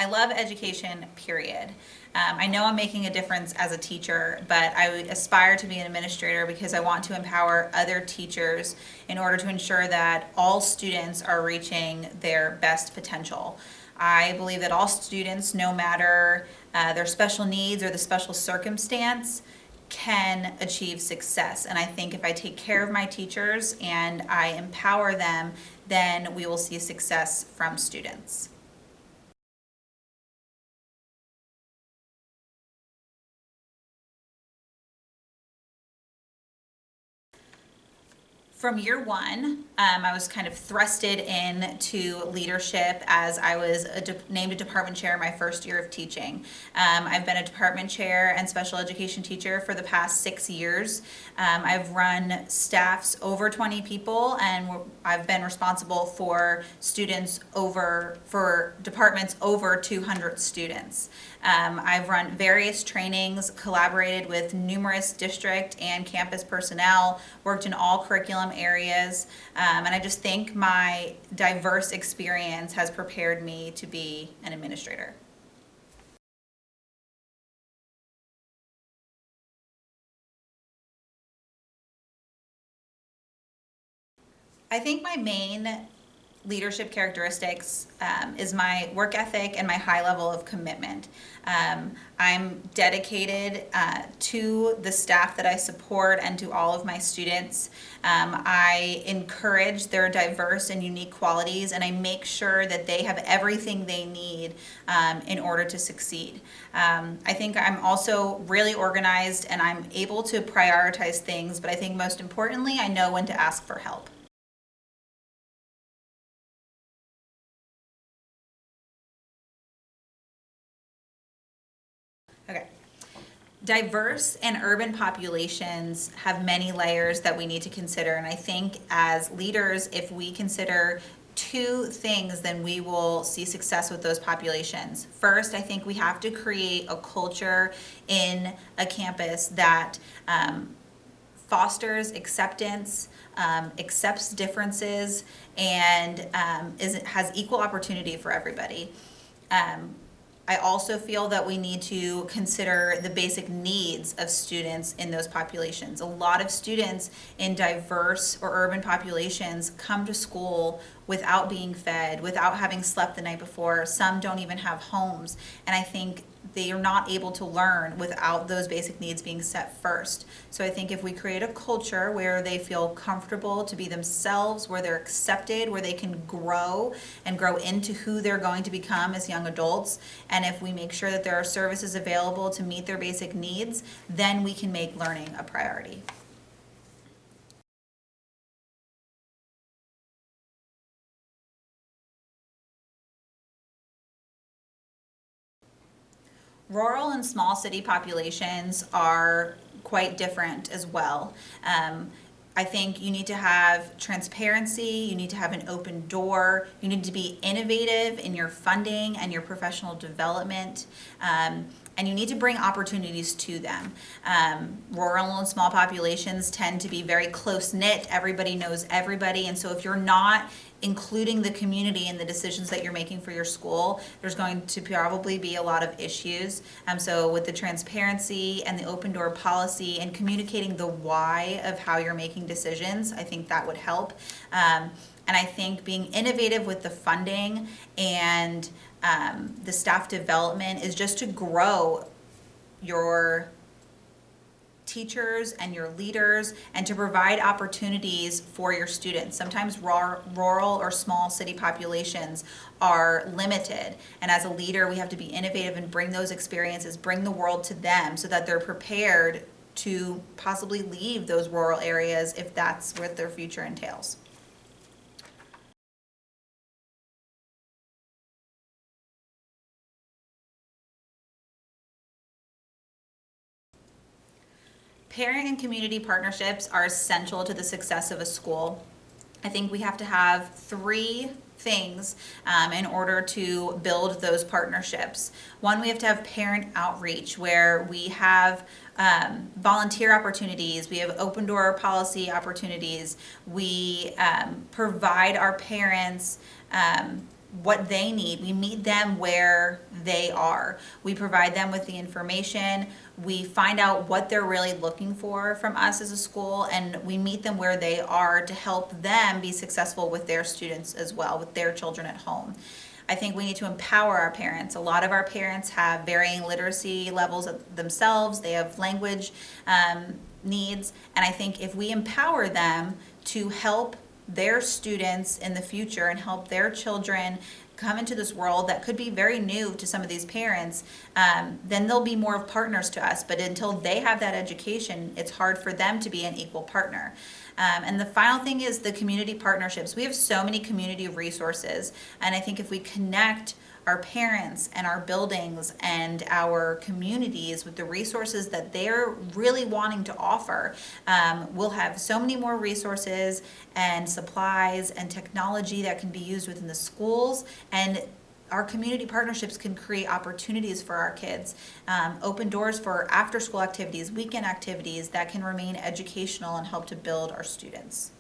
I love education, period. I know I'm making a difference as a teacher, but I would aspire to be an administrator because I want to empower other teachers in order to ensure that all students are reaching their best potential. I believe that all students, no matter their special needs or the special circumstance, can achieve success. And I think if I take care of my teachers and I empower them, then we will see success from students. From year one, I was kind of thrusted into leadership as I was named a department chair my first year of teaching. I've been a department chair and special education teacher for the past 6 years. I've run staffs over 20 people, and I've been responsible for departments over 200 students. I've run various trainings, collaborated with numerous district and campus personnel, worked in all curriculum areas, and I just think my diverse experience has prepared me to be an administrator. I think my main leadership characteristics is my work ethic and my high level of commitment. I'm dedicated to the staff that I support and to all of my students. I encourage their diverse and unique qualities, and I make sure that they have everything they need in order to succeed. I think I'm also really organized and I'm able to prioritize things, but I think most importantly, I know when to ask for help. Okay. Diverse and urban populations have many layers that we need to consider. And I think as leaders, if we consider two things, then we will see success with those populations. First, I think we have to create a culture in a campus that fosters acceptance, accepts differences, and has equal opportunity for everybody. I also feel that we need to consider the basic needs of students in those populations. A lot of students in diverse or urban populations come to school without being fed, without having slept the night before. Some don't even have homes. And I think they are not able to learn without those basic needs being set first. So I think if we create a culture where they feel comfortable to be themselves, where they're accepted, where they can grow and grow into who they're going to become as young adults, and if we make sure that there are services available to meet their basic needs, then we can make learning a priority. Rural and small city populations are quite different as well. I think you need to have transparency, you need to have an open door, you need to be innovative in your funding and your professional development. And you need to bring opportunities to them. Rural and small populations tend to be very close knit. Everybody knows everybody. And so if you're not including the community in the decisions that you're making for your school, there's going to probably be a lot of issues. So with the transparency and the open door policy and communicating the why of how you're making decisions, I think that would help. And I think being innovative with the funding and the staff development is just to grow your teachers and your leaders and to provide opportunities for your students. Sometimes rural or small city populations are limited, and as a leader we have to be innovative and bring those experiences, bring the world to them so that they're prepared to possibly leave those rural areas if that's what their future entails. Parent and community partnerships are essential to the success of a school. I think we have to have three things in order to build those partnerships. One, we have to have parent outreach where we have volunteer opportunities, we have open door policy opportunities, we provide our parents what they need. We meet them where they are. We provide them with the information. We find out what they're really looking for from us as a school, and we meet them where they are to help them be successful with their students as well, with their children at home. I think we need to empower our parents. A lot of our parents have varying literacy levels themselves. They have language needs, and I think if we empower them to help their students in the future and help their children come into this world that could be very new to some of these parents, then they'll be more of partners to us. But until they have that education, it's hard for them to be an equal partner. And the final thing is the community partnerships. We have so many community resources, and I think if we connect our parents and our buildings and our communities with the resources that they're really wanting to offer, we'll have so many more resources and supplies and technology that can be used within the schools, and our community partnerships can create opportunities for our kids, open doors for after-school activities, weekend activities that can remain educational and help to build our students.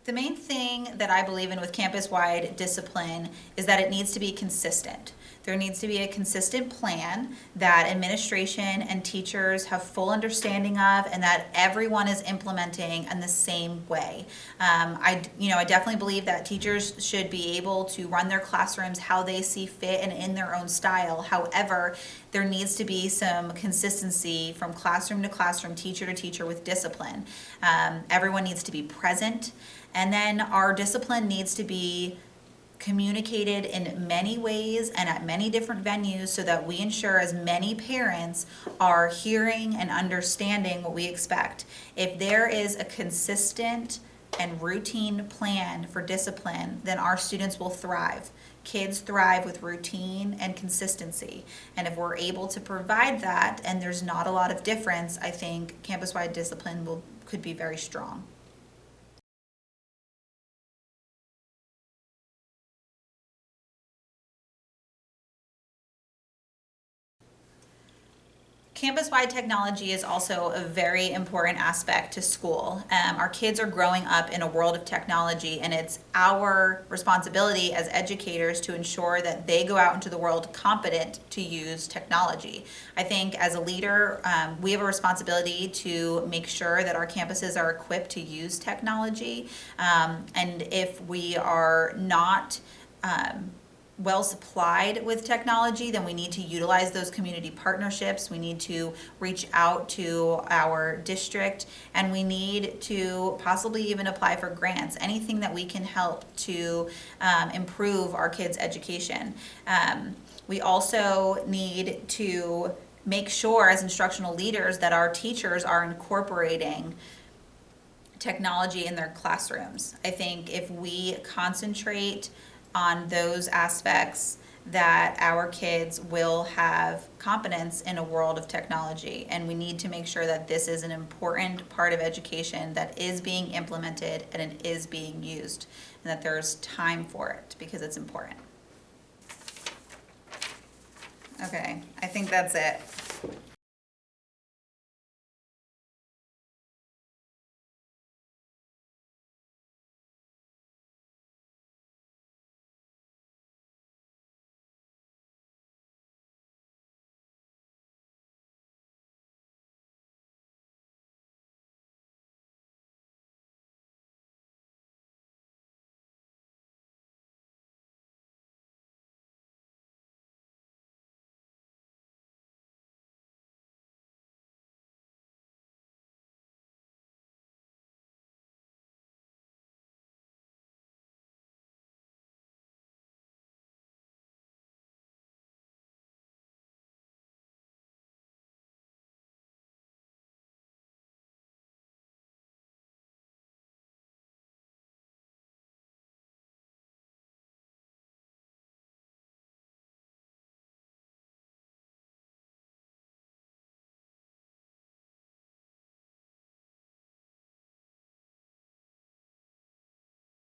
The main thing that I believe in with campus-wide discipline is that it needs to be consistent. There needs to be a consistent plan that administration and teachers have full understanding of, and that everyone is implementing in the same way. I definitely believe that teachers should be able to run their classrooms how they see fit and in their own style. However, there needs to be some consistency from classroom to classroom, teacher to teacher with discipline. Everyone needs to be present. And then our discipline needs to be communicated in many ways and at many different venues so that we ensure as many parents are hearing and understanding what we expect. If there is a consistent and routine plan for discipline, then our students will thrive. Kids thrive with routine and consistency. And if we're able to provide that and there's not a lot of difference, I think campus-wide discipline could be very strong. Campus-wide technology is also a very important aspect to school. Our kids are growing up in a world of technology, and it's our responsibility as educators to ensure that they go out into the world competent to use technology. I think as a leader, we have a responsibility to make sure that our campuses are equipped to use technology. And if we are not well supplied with technology, then we need to utilize those community partnerships. We need to reach out to our district, and we need to possibly even apply for grants, anything that we can help to improve our kids' education. We also need to make sure as instructional leaders that our teachers are incorporating technology in their classrooms. I think if we concentrate on those aspects, that our kids will have competence in a world of technology. And we need to make sure that this is an important part of education that is being implemented and it is being used, and that there's time for it because it's important. Okay, I think that's it.